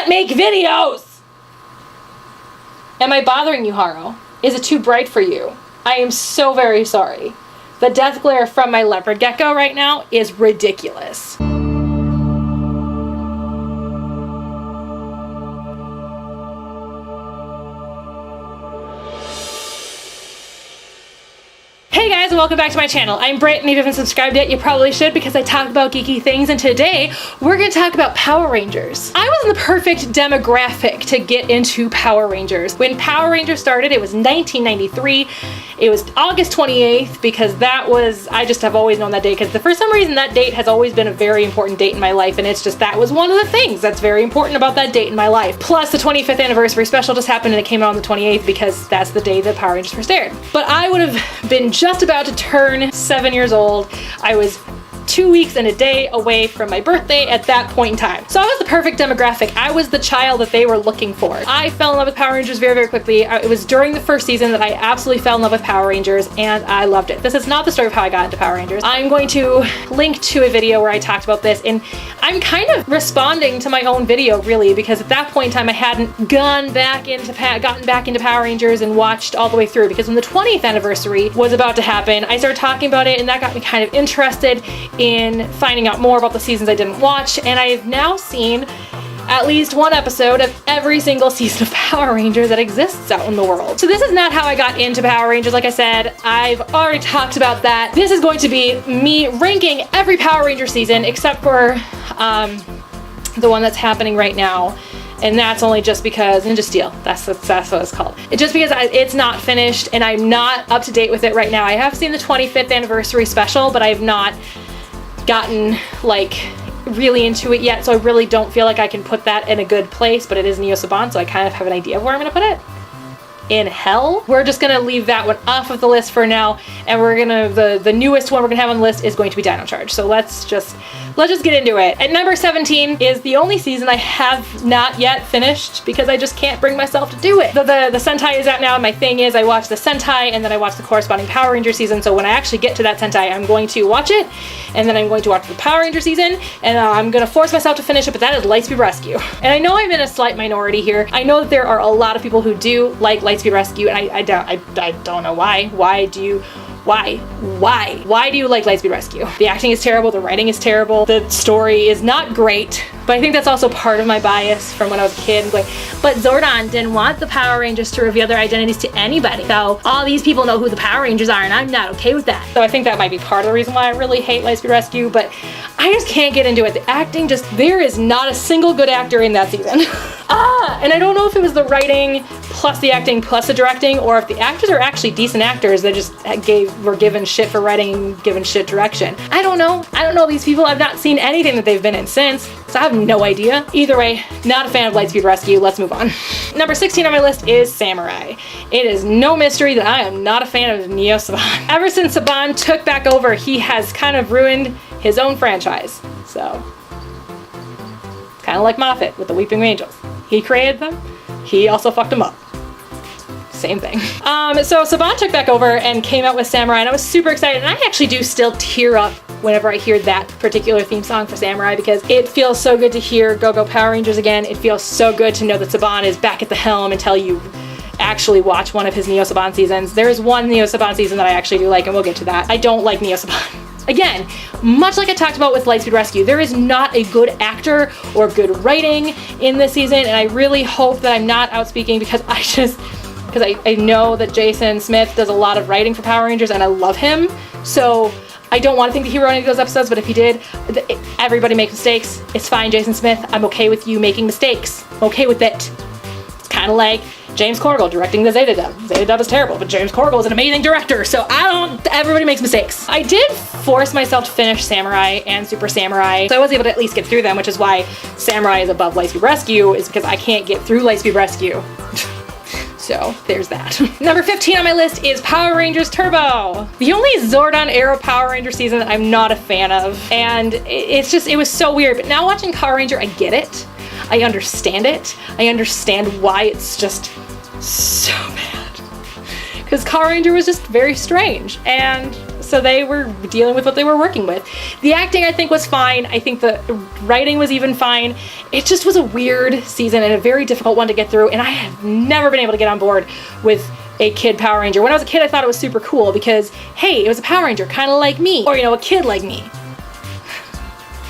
can't make videos! Am I bothering you, Haro? Is it too bright for you? I am so very sorry. The death glare from my leopard gecko right now is ridiculous. Hey guys, and welcome back to my channel. I'm Britt, and if you haven't subscribed yet, you probably should because I talk about geeky things, and today we're going to talk about Power Rangers. I was in the perfect demographic to get into Power Rangers. When Power Rangers started, it was 1993. It was August 28th because that was, I just have always known that day because for some reason that date has always been a very important date in my life, and it's just that was one of the things that's very important about that date in my life. Plus the 25th anniversary special just happened and it came out on the 28th because that's the day that Power Rangers first aired. But I would have been just about to turn 7 years old. I was 2 weeks and a day away from my birthday at that point in time. So I was the perfect demographic. I was the child that they were looking for. I fell in love with Power Rangers very, very quickly. It was during the first season that I absolutely fell in love with Power Rangers, and I loved it. This is not the story of how I got into Power Rangers. I'm going to link to a video where I talked about this, and I'm kind of responding to my own video, really, because at that point in time I hadn't gotten back into Power Rangers and watched all the way through, because when the 20th anniversary was about to happen, I started talking about it, and that got me kind of interested in finding out more about the seasons I didn't watch, and I've now seen at least one episode of every single season of Power Rangers that exists out in the world. So this is not how I got into Power Rangers. Like I said, I've already talked about that. This is going to be me ranking every Power Ranger season except for the one that's happening right now. And that's only just because Ninja Steel, that's what it's called. It's just because it's not finished and I'm not up to date with it right now. I have seen the 25th anniversary special, but I have not gotten like really into it yet, so I really don't feel like I can put that in a good place, but it is Neo Saban, so I kind of have an idea of where I'm gonna put it. In hell. We're just gonna leave that one off of the list for now, and we're gonna, the newest one we're gonna have on the list is going to be Dino Charge. So let's just get into it. At number 17 is the only season I have not yet finished because I just can't bring myself to do it. The Sentai is out now, and my thing is I watch the Sentai and then I watch the corresponding Power Ranger season, so when I actually get to that Sentai, I'm going to watch it, and then I'm going to watch the Power Ranger season, and I'm gonna force myself to finish it, but that is Lightspeed Rescue. And I know I'm in a slight minority here. I know that there are a lot of people who do like Lightspeed Rescue, and I don't know why. Why do you like Lightspeed Rescue? The acting is terrible, the writing is terrible, the story is not great, but I think that's also part of my bias from when I was a kid, going, but Zordon didn't want the Power Rangers to reveal their identities to anybody, so all these people know who the Power Rangers are, and I'm not okay with that. So I think that might be part of the reason why I really hate Lightspeed Rescue, but I just can't get into it. The acting there is not a single good actor in that season. And I don't know if it was the writing plus the acting plus the directing, or if the actors are actually decent actors that just were given shit for writing and given shit direction. I don't know these people. I've not seen anything that they've been in since, so I have no idea. Either way, not a fan of Lightspeed Rescue. Let's move on. Number 16 on my list is Samurai. It is no mystery that I am not a fan of Neo Saban. Ever since Saban took back over, he has kind of ruined his own franchise. So, kind of like Moffat with the Weeping Angels. He created them, he also fucked them up. Same thing. So Saban took back over and came out with Samurai, and I was super excited, and I actually do still tear up whenever I hear that particular theme song for Samurai because it feels so good to hear Go Go Power Rangers again. It feels so good to know that Saban is back at the helm until you actually watch one of his Neo Saban seasons. There is one Neo Saban season that I actually do like, and we'll get to that. I don't like Neo Saban. Again, much like I talked about with Lightspeed Rescue, there is not a good actor or good writing in this season, and I really hope that I'm not outspeaking because I know that Jason Smith does a lot of writing for Power Rangers, and I love him, so I don't want to think that he wrote any of those episodes, but if he did, everybody makes mistakes. It's fine, Jason Smith. I'm okay with you making mistakes. I'm okay with it. It's kind of like James Corrigal directing the Zeta Dub. Zeta Dub is terrible, but James Corrigal is an amazing director, so everybody makes mistakes. I did force myself to finish Samurai and Super Samurai, so I was able to at least get through them, which is why Samurai is above Lightspeed Rescue, is because I can't get through Lightspeed Rescue. So there's that. Number 15 on my list is Power Rangers Turbo. The only Zordon era Power Ranger season that I'm not a fan of, and it was so weird, but now watching Power Ranger, I get it. I understand it. I understand why it's just so bad. Because Power Ranger was just very strange, and So they were dealing with what they were working with. The acting, I think, was fine. I think the writing was even fine. It just was a weird season and a very difficult one to get through, and I have never been able to get on board with a kid Power Ranger. When I was a kid, I thought it was super cool because, hey, it was a Power Ranger, kind of like me, or, you know, a kid like me.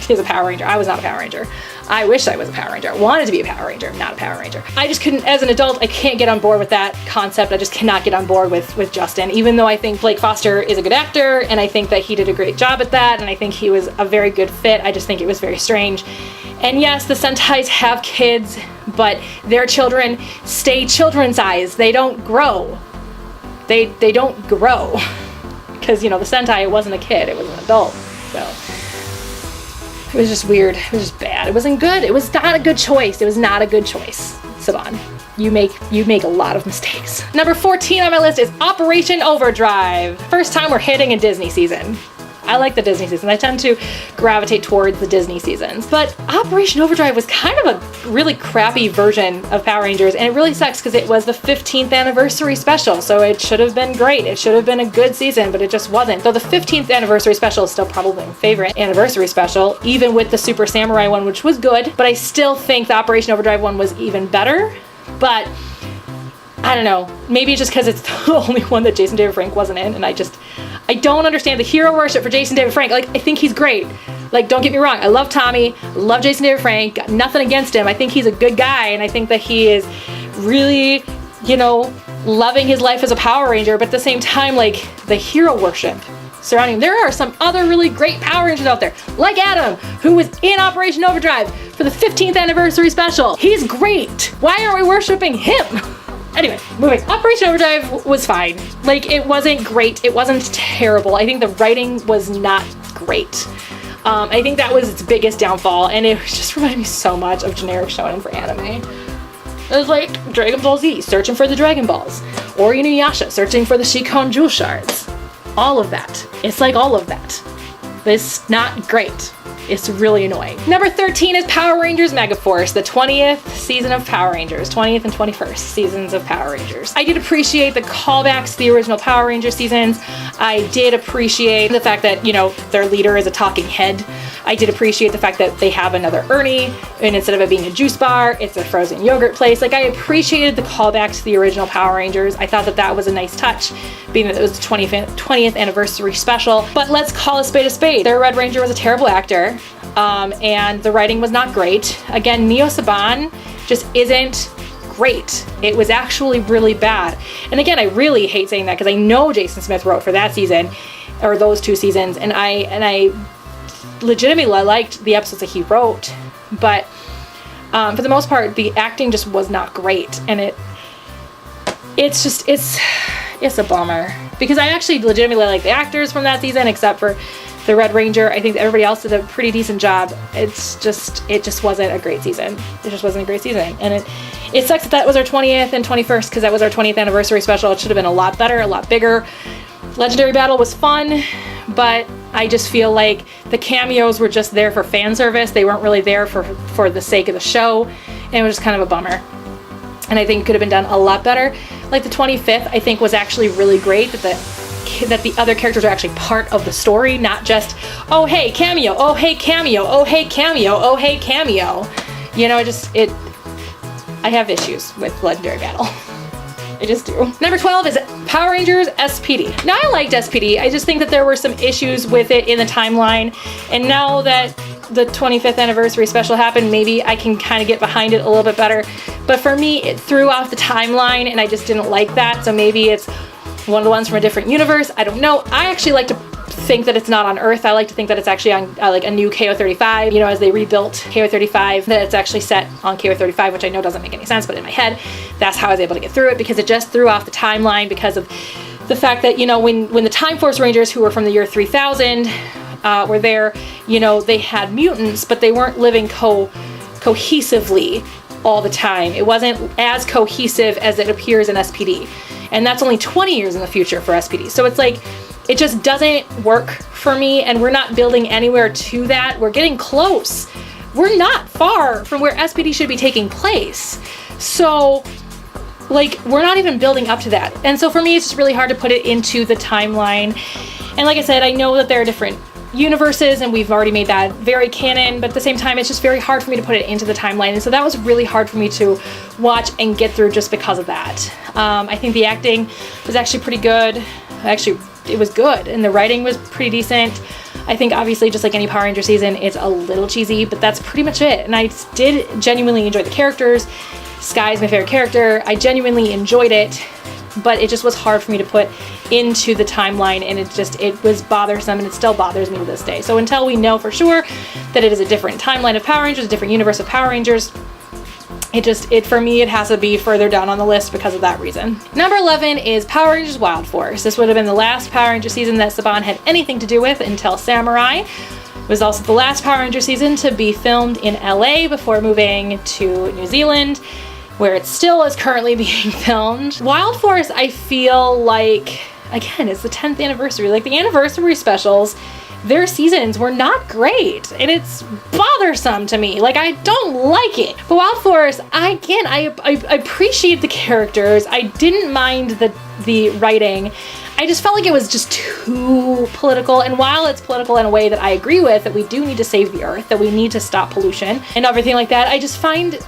He's a Power Ranger. I was not a Power Ranger. I wish I was a Power Ranger. I wanted to be a Power Ranger, not a Power Ranger. I just couldn't, as an adult, I can't get on board with that concept. I just cannot get on board with Justin, even though I think Blake Foster is a good actor, and I think that he did a great job at that, and I think he was a very good fit. I just think it was very strange. And yes, the Sentais have kids, but their children stay children's size. They don't grow. They don't grow. Because, you know, the Sentai, it wasn't a kid, it was an adult. So it was just weird. It was just bad. It wasn't good. It was not a good choice. It was not a good choice. Saban, you make a lot of mistakes. Number 14 on my list is Operation Overdrive. First time we're hitting a Disney season. I like the Disney season. I tend to gravitate towards the Disney seasons. But Operation Overdrive was kind of a really crappy version of Power Rangers, and it really sucks because it was the 15th anniversary special, so it should have been great. It should have been a good season, but it just wasn't. Though the 15th anniversary special is still probably my favorite anniversary special, even with the Super Samurai one, which was good, but I still think the Operation Overdrive one was even better. But I don't know, maybe it's just because it's the only one that Jason David Frank wasn't in, and I don't understand the hero worship for Jason David Frank. Like, I think he's great. Like, don't get me wrong, I love Tommy, love Jason David Frank, got nothing against him. I think he's a good guy, and I think that he is really, you know, loving his life as a Power Ranger, but at the same time, like, the hero worship surrounding him. There are some other really great Power Rangers out there, like Adam, who was in Operation Overdrive for the 15th anniversary special. He's great. Why are we worshiping him? Anyway, moving. Operation Overdrive was fine. Like, it wasn't great. It wasn't terrible. I think the writing was not great. I think that was its biggest downfall, and it just reminded me so much of generic shonen for anime. It was like Dragon Ball Z, searching for the Dragon Balls, or Inuyasha, searching for the Shikon Jewel Shards. All of that. It's like all of that. It's not great. It's really annoying. Number 13 is Power Rangers Megaforce, the 20th season of Power Rangers, 20th and 21st seasons of Power Rangers. I did appreciate the callbacks to the original Power Ranger seasons. I did appreciate the fact that, you know, their leader is a talking head. I did appreciate the fact that they have another Ernie, and instead of it being a juice bar, it's a frozen yogurt place. Like, I appreciated the callbacks to the original Power Rangers. I thought that that was a nice touch, being that it was the 20th anniversary special. But let's call a spade a spade. Their Red Ranger was a terrible actor, and the writing was not great. Again, Neo Saban just isn't great. It was actually really bad. And again, I really hate saying that because I know Jason Smith wrote for that season, or those two seasons, and I legitimately liked the episodes that he wrote, but for the most part, the acting just was not great, and it's a bummer because I actually legitimately like the actors from that season, except for the Red Ranger. I think everybody else did a pretty decent job. It just wasn't a great season. It just wasn't a great season, and it sucks that was our 20th and 21st because that was our 20th anniversary special. It should have been a lot better, a lot bigger. Legendary Battle was fun, but I just feel like the cameos were just there for fan service. They weren't really there for the sake of the show, and it was just kind of a bummer. And I think it could have been done a lot better. Like the 25th, I think was actually really great that the other characters are actually part of the story, not just, oh hey cameo, oh hey cameo, oh hey cameo, oh hey cameo. You know, I have issues with Legendary Battle. I just do. Number 12 is Power Rangers SPD. Now, I liked SPD. I just think that there were some issues with it in the timeline, and now that the 25th anniversary special happened, maybe I can kind of get behind it a little bit better. But for me, it threw off the timeline, and I just didn't like that. So maybe it's one of the ones from a different universe. I don't know. I actually like to think that it's not on Earth. I like to think that it's actually on like a new KO35, you know, as they rebuilt KO35, that it's actually set on KO35, which I know doesn't make any sense, but in my head, that's how I was able to get through it, because it just threw off the timeline because of the fact that, you know, when the Time Force Rangers, who were from the year 3000, were there, you know, they had mutants, but they weren't living cohesively all the time. It wasn't as cohesive as it appears in SPD. And that's only 20 years in the future for SPD. So it's like, it just doesn't work for me, and we're not building anywhere to that. We're getting close. We're not far from where SPD should be taking place. So, like, we're not even building up to that. And so for me, it's just really hard to put it into the timeline. And like I said, I know that there are different universes and we've already made that very canon, but at the same time it's just very hard for me to put it into the timeline, and so that was really hard for me to watch and get through just because of that. I think the acting was actually pretty good. Actually, it was good, and the writing was pretty decent. I think obviously just like any Power Ranger season, it's a little cheesy, but that's pretty much it. And I did genuinely enjoy the characters. Sky's my favorite character. I genuinely enjoyed it, but it just was hard for me to put into the timeline, and it was bothersome, and it still bothers me to this day. So until we know for sure that it is a different timeline of Power Rangers, a different universe of Power Rangers, for me, it has to be further down on the list because of that reason. Number 11 is Power Rangers Wild Force. This would have been the last Power Ranger season that Saban had anything to do with until Samurai. It was also the last Power Ranger season to be filmed in LA before moving to New Zealand, where it still is currently being filmed. Wild Force, I feel like, again, it's the 10th anniversary. Like, the anniversary specials, their seasons were not great, and it's bothersome to me. Like, I don't like it. But Wild Force, I appreciate the characters. I didn't mind the writing. I just felt like it was just too political, and while it's political in a way that I agree with, that we do need to save the earth, that we need to stop pollution and everything like that, I just find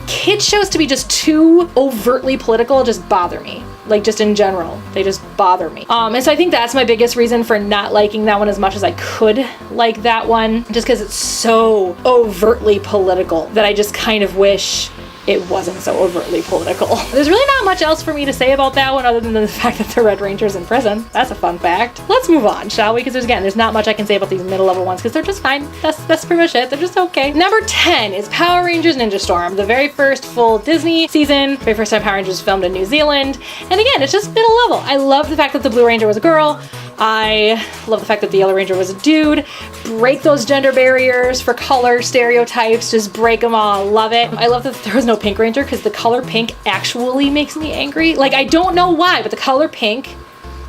kid shows to be just too overtly political just bother me. Like, just in general, they just bother me. And so I think that's my biggest reason for not liking that one as much as I could like that one, just because it's so overtly political that I just kind of wish it wasn't so overtly political. There's really not much else for me to say about that one other than the fact that the Red Ranger's in prison. That's a fun fact. Let's move on, shall we? Because there's not much I can say about these middle level ones because they're just fine. That's pretty much it. They're just okay. Number 10 is Power Rangers Ninja Storm, the very first full Disney season, very first time Power Rangers filmed in New Zealand. And again, it's just middle level. I love the fact that the Blue Ranger was a girl. I love the fact that the Yellow Ranger was a dude. Break those gender barriers for color stereotypes. Just break them all. Love it. I love that there was no Pink Ranger because the color pink actually makes me angry. Like, I don't know why, but the color pink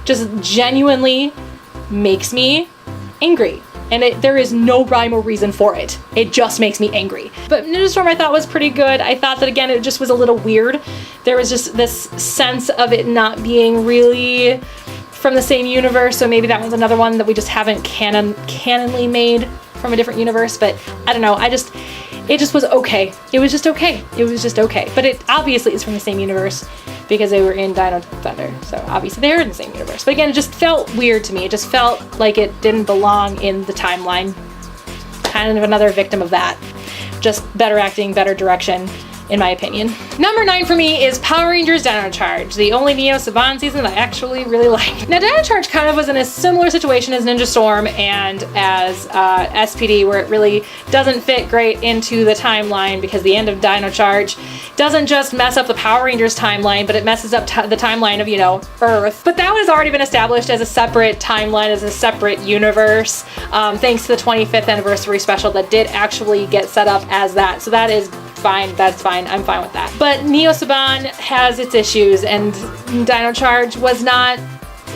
just genuinely makes me angry. And there is no rhyme or reason for it. It just makes me angry. But Ninja Storm I thought was pretty good. I thought that, again, it just was a little weird. There was just this sense of it not being really from the same universe, so maybe that one's another one that we just haven't canonly made from a different universe, but I don't know, it just was okay. It was just okay. It was just okay. But it obviously is from the same universe because they were in Dino Thunder, so obviously they're in the same universe. But again, it just felt weird to me. It just felt like it didn't belong in the timeline. Kind of another victim of that. Just better acting, better direction, in my opinion. Number 9 for me is Power Rangers Dino Charge, the only Neo Saban season I actually really liked. Now, Dino Charge kind of was in a similar situation as Ninja Storm and as SPD, where it really doesn't fit great into the timeline because the end of Dino Charge doesn't just mess up the Power Rangers timeline, but it messes up the timeline of, Earth. But that has already been established as a separate timeline, as a separate universe, thanks to the 25th anniversary special that did actually get set up as that. So that is fine. That's fine. I'm fine with that. But Neo Saban has its issues, and Dino Charge was not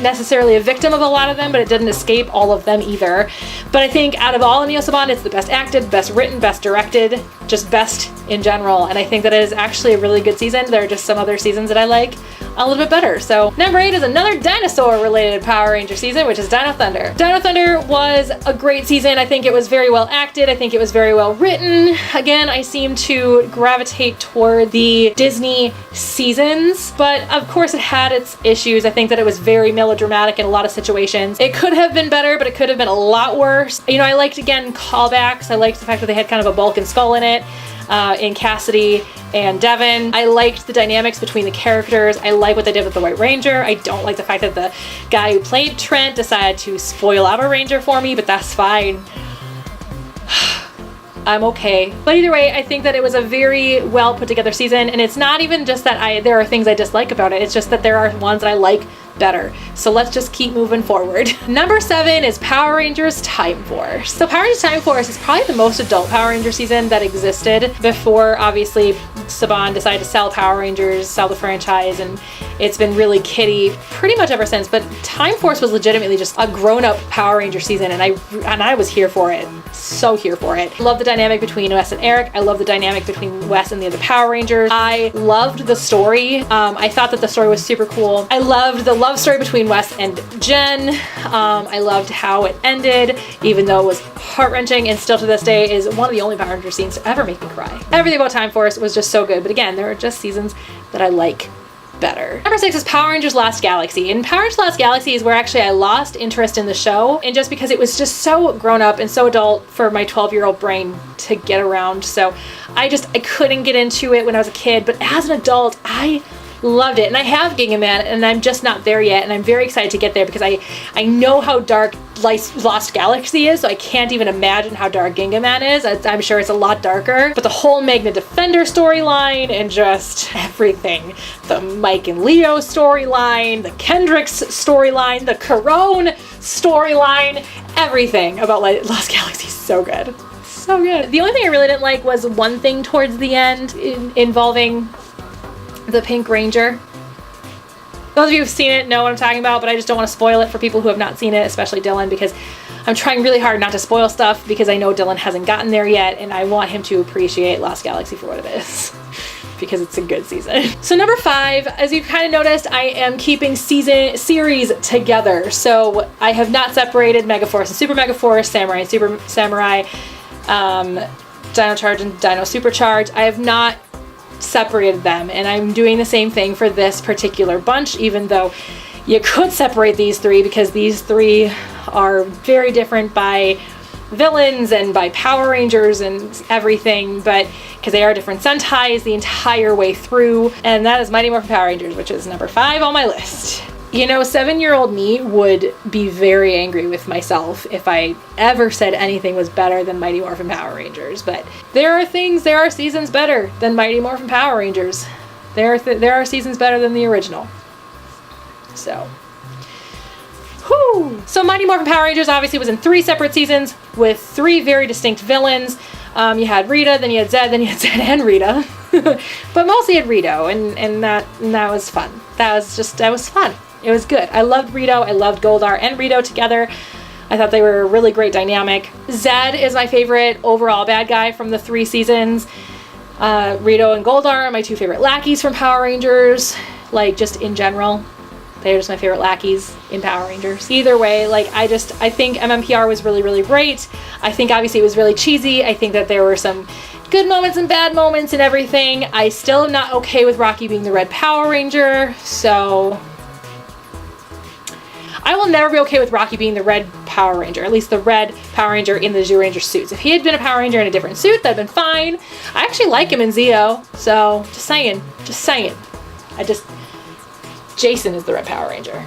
necessarily a victim of a lot of them, but it didn't escape all of them either. But I think out of all of Neo Saban, it's the best acted, best written, best directed, just best in general. And I think that it is actually a really good season. There are just some other seasons that I like a little bit better. So number 8 is another dinosaur related Power Ranger season, which is Dyna Thunder. Dyna Thunder was a great season. I think it was very well acted. I think it was very well written. Again, I seem to gravitate toward the Disney seasons, but of course it had its issues. I think that it was very melodramatic in a lot of situations. It could have been better, but it could have been a lot worse. I liked, again, callbacks. I liked the fact that they had kind of a Vulcan skull in it. In Cassidy and Devin. I liked the dynamics between the characters. I like what they did with the White Ranger. I don't like the fact that the guy who played Trent decided to spoil out a Ranger for me, but that's fine. I'm okay. But either way, I think that it was a very well put together season, and it's not even just that there are things I dislike about it. It's just that there are ones that I like better. So let's just keep moving forward. Number 7 is Power Rangers Time Force. So Power Rangers Time Force is probably the most adult Power Ranger season that existed before, obviously, Saban decided to sell Power Rangers, sell the franchise, and it's been really kiddie pretty much ever since. But Time Force was legitimately just a grown-up Power Ranger season, and I was here for it. So here for it. I love the dynamic between Wes and Eric. I love the dynamic between Wes and the other Power Rangers. I loved the story. I thought that the story was super cool. I loved the love love story between Wes and Jen. I loved how it ended, even though it was heart-wrenching, and still to this day is one of the only Power Ranger scenes to ever make me cry. Everything about Time Force was just so good, but again, there are just seasons that I like better. Number 6 is Power Rangers Lost Galaxy. And Power Rangers Lost Galaxy is where actually I lost interest in the show, and just because it was just so grown up and so adult for my 12-year-old brain to get around. So I couldn't get into it when I was a kid, but as an adult, I loved it. And I have Ginga Man, and I'm just not there yet, and I'm very excited to get there because I know how dark Lost Galaxy is, so I can't even imagine how dark Ginga Man is. I'm sure it's a lot darker. But the whole Magna Defender storyline and just everything. The Mike and Leo storyline, the Kendricks storyline, the Corone storyline, everything about Lost Galaxy is so good. So good. The only thing I really didn't like was one thing towards the end involving the Pink Ranger. Those of you who've seen it know what I'm talking about, but I just don't want to spoil it for people who have not seen it, especially Dylan, because I'm trying really hard not to spoil stuff because I know Dylan hasn't gotten there yet, and I want him to appreciate Lost Galaxy for what it is because it's a good season. So number 5, as you've kind of noticed, I am keeping series together. So I have not separated Megaforce and Super Megaforce, Samurai and Super Samurai, Dino Charge and Dino Supercharge. I have not separated them, and I'm doing the same thing for this particular bunch, even though you could separate these 3 because these 3 are very different by villains and by Power Rangers and everything, but because they are different Sentais the entire way through. And that is Mighty Morphin Power Rangers, which is number 5 on my list. You know, 7-year-old me would be very angry with myself if I ever said anything was better than Mighty Morphin Power Rangers, but there are seasons better than Mighty Morphin Power Rangers. There are seasons better than the original. So, whoo! So Mighty Morphin Power Rangers obviously was in 3 separate seasons with 3 very distinct villains. You had Rita, then you had Zed, then you had Zed and Rita. But mostly had Rito, and that was fun. That was fun. It was good. I loved Rito. I loved Goldar and Rito together. I thought they were a really great dynamic. Zed is my favorite overall bad guy from the 3 seasons. Rito and Goldar are my 2 favorite lackeys from Power Rangers. Like, just in general, they're just my favorite lackeys in Power Rangers. Either way, like, I think MMPR was really, really great. I think obviously it was really cheesy. I think that there were some good moments and bad moments and everything. I still am not okay with Rocky being the Red Power Ranger, so I will never be okay with Rocky being the Red Power Ranger, at least the Red Power Ranger in the Zeo Ranger suits. If he had been a Power Ranger in a different suit, that'd been fine. I actually like him in Zeo, so just saying. Jason is the Red Power Ranger.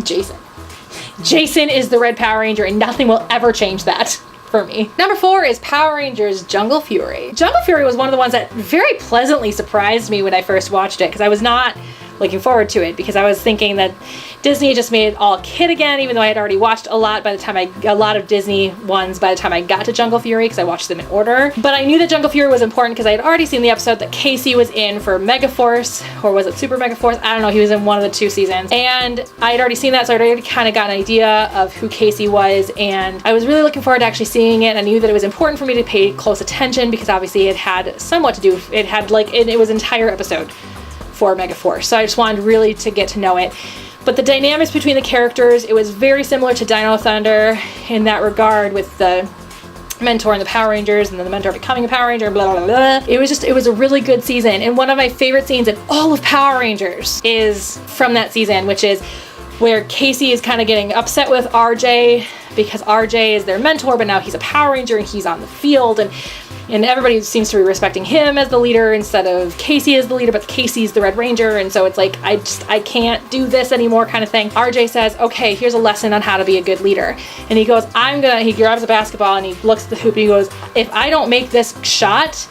Jason is the Red Power Ranger, and nothing will ever change that for me. Number 4 is Power Rangers Jungle Fury. Jungle Fury was one of the ones that very pleasantly surprised me when I first watched it, because I was not looking forward to it, because I was thinking that Disney had just made it all kid again, even though I had already watched a lot of Disney ones by the time I got to Jungle Fury, because I watched them in order. But I knew that Jungle Fury was important because I had already seen the episode that Casey was in for Megaforce, or was it Super Megaforce? I don't know, he was in one of the 2 seasons. And I had already seen that, so I already kind of got an idea of who Casey was, and I was really looking forward to actually seeing it, and I knew that it was important for me to pay close attention because obviously it had somewhat to do, it was an entire episode for Megaforce, so I just wanted really to get to know it. But the dynamics between the characters, it was very similar to Dino Thunder in that regard, with the mentor and the Power Rangers, and then the mentor becoming a Power Ranger, blah, blah, blah. It was a really good season, and one of my favorite scenes in all of Power Rangers is from that season, which is where Casey is kind of getting upset with RJ because RJ is their mentor, but now he's a Power Ranger and he's on the field, and everybody seems to be respecting him as the leader instead of Casey as the leader, but Casey's the Red Ranger, and so it's like, I can't do this anymore kind of thing. RJ says, okay, here's a lesson on how to be a good leader. And he goes, he grabs a basketball and he looks at the hoop and he goes, if I don't make this shot,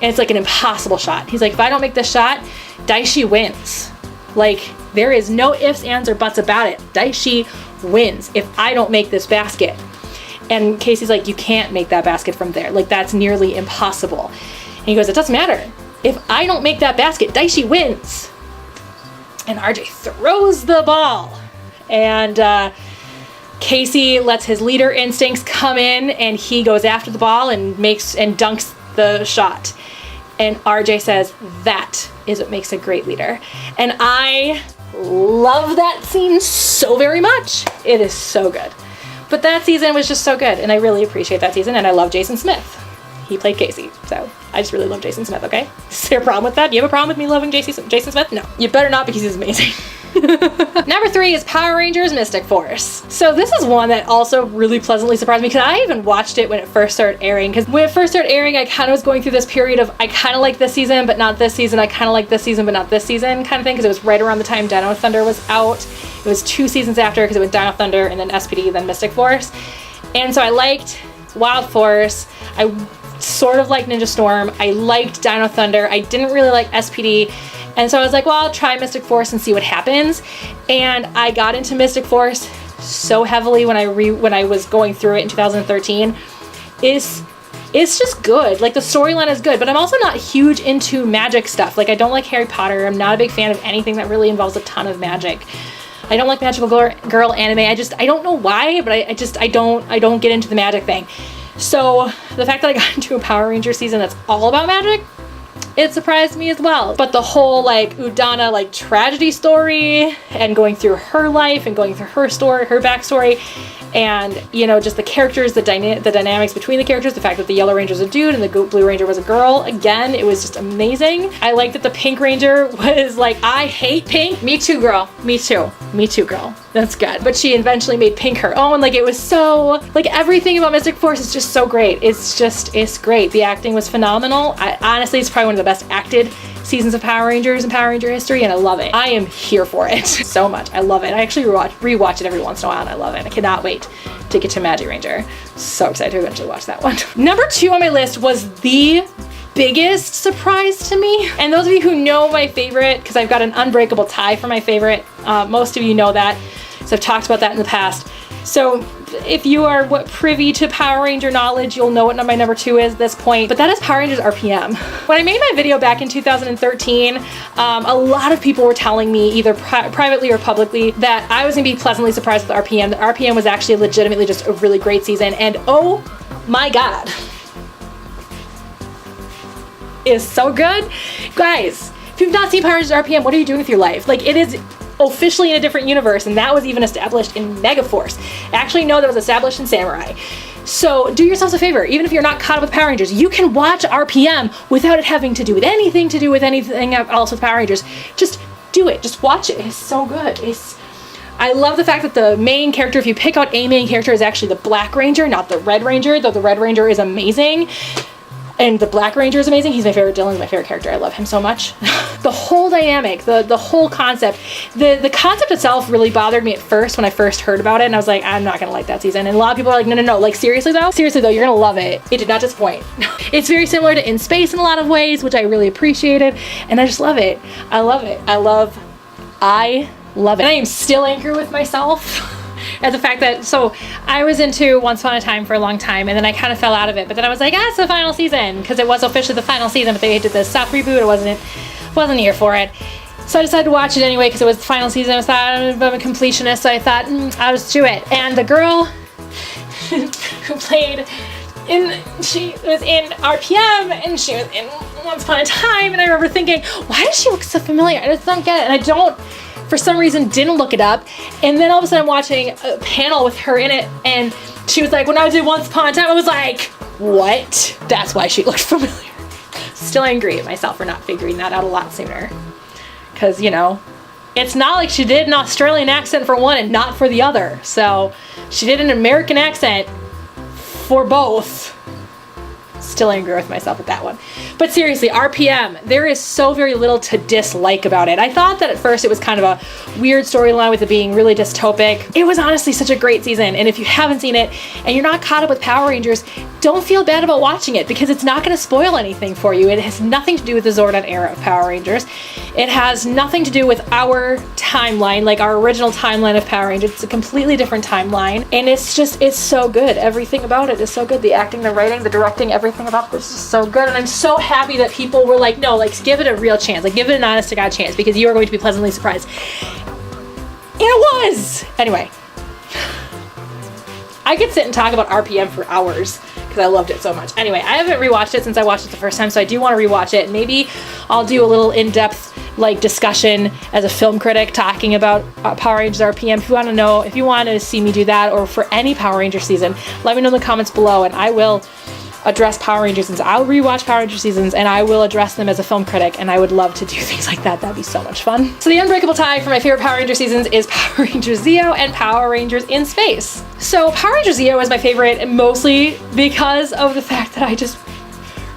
and it's like an impossible shot. He's like, if I don't make this shot, Daishi wins. Like, there is no ifs, ands, or buts about it. Daishi wins if I don't make this basket. And Casey's like, you can't make that basket from there. Like, that's nearly impossible. And he goes, it doesn't matter. If I don't make that basket, Daishi wins. And RJ throws the ball. And Casey lets his leader instincts come in, and he goes after the ball and dunks the shot. And RJ says, that is what makes a great leader. And I love that scene so very much. It is so good. But that season was just so good, and I really appreciate that season, and I love Jason Smith. He played Casey, so I just really love Jason Smith, okay? Is there a problem with that? Do you have a problem with me loving Jason Smith? No. You better not, because he's amazing. Number 3 is Power Rangers Mystic Force. So this is one that also really pleasantly surprised me, because I even watched it when it first started airing. Because when it first started airing, I kind of was going through this period of I kind of like this season, but not this season. I kind of like this season, but not this season kind of thing, because it was right around the time Dino Thunder was out. It was 2 seasons after, because it went Dino Thunder and then SPD, then Mystic Force. And so I liked Wild Force. I sort of liked Ninja Storm. I liked Dino Thunder. I didn't really like SPD. And so I was like, well, I'll try Mystic Force and see what happens. And I got into Mystic Force so heavily when I was going through it in 2013. It's just good. Like, the storyline is good, but I'm also not huge into magic stuff. Like, I don't like Harry Potter. I'm not a big fan of anything that really involves a ton of magic. I don't like magical girl anime. I don't know why, but I don't get into the magic thing. So the fact that I got into a Power Ranger season that's all about magic, it surprised me as well. But the whole like Udana like tragedy story and going through her life and going through her story, her backstory, and you know, just the characters, the dynamics between the characters, the fact that the Yellow Ranger's a dude and the Blue Ranger was a girl, again, it was just amazing. I liked that the Pink Ranger was like, I hate pink. Me too, girl. Me too. Me too, girl. That's good. But she eventually made pink her own. Like, it was so, like, everything about Mystic Force is just so great. It's great. The acting was phenomenal. Honestly, it's probably one of the best acted seasons of Power Rangers and Power Ranger history, and I love it. I am here for it so much. I love it. I actually rewatch it every once in a while, and I love it. I cannot wait to get to Magic Ranger. So excited to eventually watch that one. Number 2 on my list was the biggest surprise to me. And those of you who know my favorite, because I've got an unbreakable tie for my favorite, most of you know that, so I've talked about that in the past. So if you are privy to Power Ranger knowledge, you'll know what my number 2 is at this point, but that is Power Rangers RPM. When I made my video back in 2013, a lot of people were telling me either privately or publicly that I was gonna be pleasantly surprised with RPM. That RPM was actually legitimately just a really great season, and oh my God, is so good. Guys, if you've not seen Power Rangers RPM, what are you doing with your life? Like, it is officially in a different universe, and that was even established in Megaforce. Actually, no, that was established in Samurai. So do yourselves a favor, even if you're not caught up with Power Rangers, you can watch RPM without it having to do with anything else with Power Rangers. Just do it, just watch it. It's so good. I love the fact that the main character, if you pick out a main character, is actually the Black Ranger, not the Red Ranger, though the Red Ranger is amazing. And the Black Ranger is amazing. He's my favorite. Dylan's my favorite character. I love him so much. The whole dynamic, the whole concept, the concept itself really bothered me at first when I first heard about it, and I was like, I'm not gonna like that season. And a lot of people are like, no, like seriously though, you're gonna love it. It did not disappoint. It's very similar to In Space in a lot of ways, which I really appreciated, and I just love it. I love it. I love it. And I am still angry with myself at the fact that, so I was into Once Upon a Time for a long time, and then I kind of fell out of it, but then I was like, it's the final season, because it was officially the final season, but they did the soft reboot. I wasn't here for it, so I decided to watch it anyway because it was the final season. I thought I'm a completionist, so I thought I'll just do it. And the girl who played she was in RPM, and she was in Once Upon a Time, and I remember thinking, why does she look so familiar? I just don't get it, and I don't, for some reason, didn't look it up. And then all of a sudden I'm watching a panel with her in it, and she was like, when I did Once Upon a Time, I was like, what? That's why she looked familiar. Still angry at myself for not figuring that out a lot sooner. Because, you know, it's not like she did an Australian accent for one and not for the other. So she did an American accent for both. Still angry with myself with that one. But seriously, RPM, there is so very little to dislike about it. I thought that at first it was kind of a weird storyline with it being really dystopic. It was honestly such a great season, and if you haven't seen it and you're not caught up with Power Rangers, don't feel bad about watching it, because it's not going to spoil anything for you. It has nothing to do with the Zordon era of Power Rangers. It has nothing to do with our timeline, like our original timeline of Power Rangers. It's a completely different timeline, and it's so good. Everything about it is so good. The acting, the writing, the directing, everything about this is so good, and I'm so happy that people were like, no, like, give it a real chance, like, give it an honest to God chance, because you are going to be pleasantly surprised. And it was! Anyway, I could sit and talk about RPM for hours, because I loved it so much. Anyway, I haven't rewatched it since I watched it the first time, so I do want to rewatch it. Maybe I'll do a little in-depth like discussion as a film critic talking about Power Rangers RPM. If you want to know, if you want to see me do that, or for any Power Ranger season, let me know in the comments below, and I will address Power Ranger seasons. I'll rewatch Power Ranger seasons and I will address them as a film critic, and I would love to do things like that. That'd be so much fun. So the unbreakable tie for my favorite Power Ranger seasons is Power Rangers Zeo and Power Rangers in Space. So Power Rangers Zeo is my favorite mostly because of the fact that I just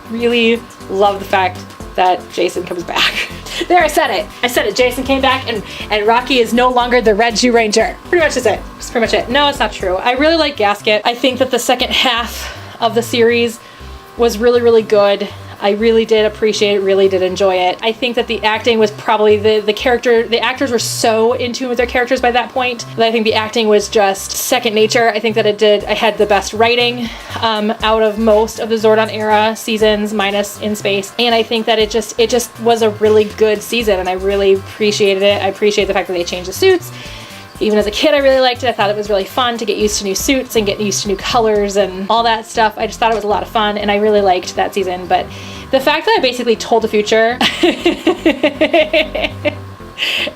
really love the fact that Jason comes back. There, I said it. I said it. Jason came back and Rocky is no longer the Red Shoe Ranger. Pretty much is it. That's pretty much it. No, it's not true. I really like Gasket. I think that the second half of the series was really, really good. I really did appreciate it, really did enjoy it. I think that the acting was probably the actors were so in tune with their characters by that point that I think the acting was just second nature. I think that I had the best writing out of most of the Zordon era seasons, minus In Space. And I think that it just was a really good season, and I really appreciated it. I appreciate the fact that they changed the suits. Even as a kid, I really liked it. I thought it was really fun to get used to new suits and get used to new colors and all that stuff. I just thought it was a lot of fun, and I really liked that season. But the fact that I basically told the future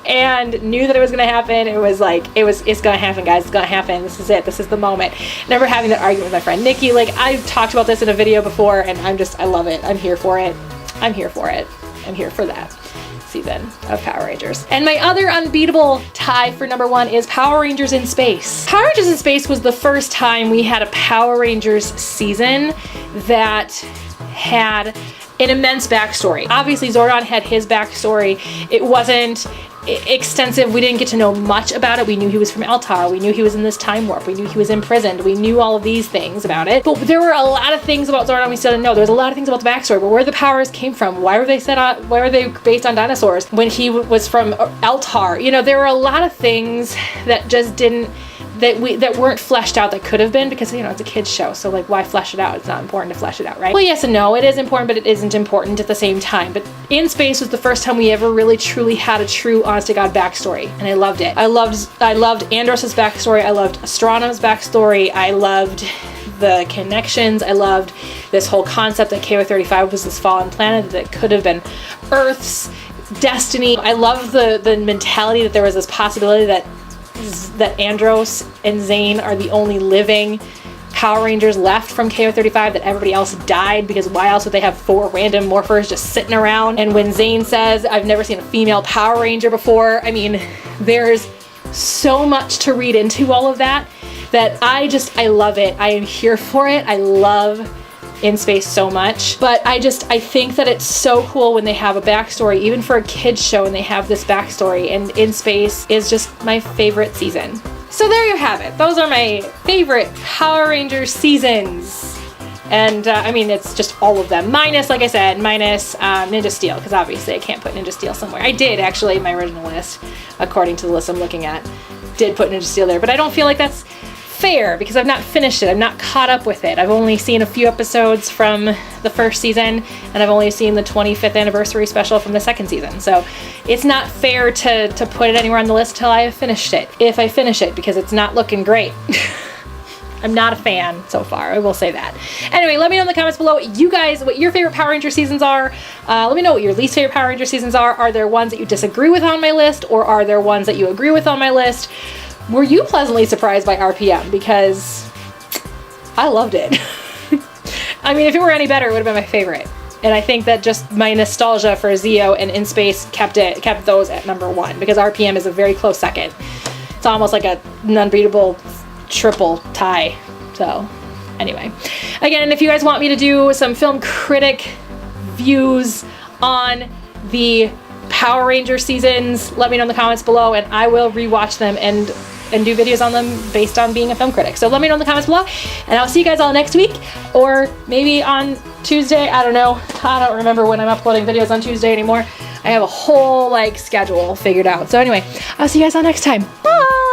and knew that it was going to happen, it was like, it's going to happen, guys. It's going to happen. This is it. This is the moment. Never having that argument with my friend Nikki. Like, I've talked about this in a video before, and I love it. I'm here for it. I'm here for it. I'm here for that season of Power Rangers. And my other unbeatable tie for number one is Power Rangers in Space. Power Rangers in Space was the first time we had a Power Rangers season that had an immense backstory. Obviously, Zordon had his backstory. It wasn't extensive. We didn't get to know much about it. We knew he was from Altar. We knew he was in this time warp. We knew he was imprisoned. We knew all of these things about it. But there were a lot of things about Zordon we still didn't know. There was a lot of things about the backstory, but where the powers came from. Why were they why were they based on dinosaurs when he was from Altar? You know, there were a lot of things that just didn't, that weren't fleshed out, that could have been, because, you know, it's a kid's show, so like, why flesh it out? It's not important to flesh it out, right? Well, yes and no, it is important, but it isn't important at the same time. But In Space was the first time we ever really truly had a true honest to God backstory, and I loved it. I loved Andros's backstory. I loved Astronom's backstory. I loved the connections. I loved this whole concept that KO-35 was this fallen planet that could have been Earth's destiny. I love the mentality that there was this possibility that Andros and Zane are the only living Power Rangers left from KO-35, that everybody else died, because why else would they have 4 random morphers just sitting around? And when Zane says, I've never seen a female Power Ranger before, I mean, there's so much to read into all of that, that I love it. I am here for it. I love In Space so much, but I think that it's so cool when they have a backstory, even for a kid's show, and they have this backstory, and In Space is just my favorite season. So there you have it. Those are my favorite Power Rangers seasons. And I mean, it's just all of them, minus, like I said, minus Ninja Steel, because obviously I can't put Ninja Steel somewhere. I did actually, in my original list, according to the list I'm looking at, did put Ninja Steel there, but I don't feel like that's fair, because I've not finished it. I'm not caught up with it. I've only seen a few episodes from the first season, and I've only seen the 25th anniversary special from the second season. So it's not fair to put it anywhere on the list till I have finished it. If I finish it, because it's not looking great. I'm not a fan so far, I will say that. Anyway, let me know in the comments below, you guys, what your favorite Power Ranger seasons are. Let me know what your least favorite Power Ranger seasons are. Are there ones that you disagree with on my list, or are there ones that you agree with on my list? Were you pleasantly surprised by RPM? Because I loved it. I mean, if it were any better, it would have been my favorite. And I think that just my nostalgia for Zeo and In Space kept those at number one, because RPM is a very close second. It's almost like an unbeatable triple tie. So anyway, again, if you guys want me to do some film critic views on the Power Ranger seasons, let me know in the comments below, and I will rewatch them and do videos on them based on being a film critic. So let me know in the comments below, and I'll see you guys all next week, or maybe on Tuesday. I don't know. I don't remember when I'm uploading videos on Tuesday anymore. I have a whole schedule figured out. So anyway, I'll see you guys all next time. Bye!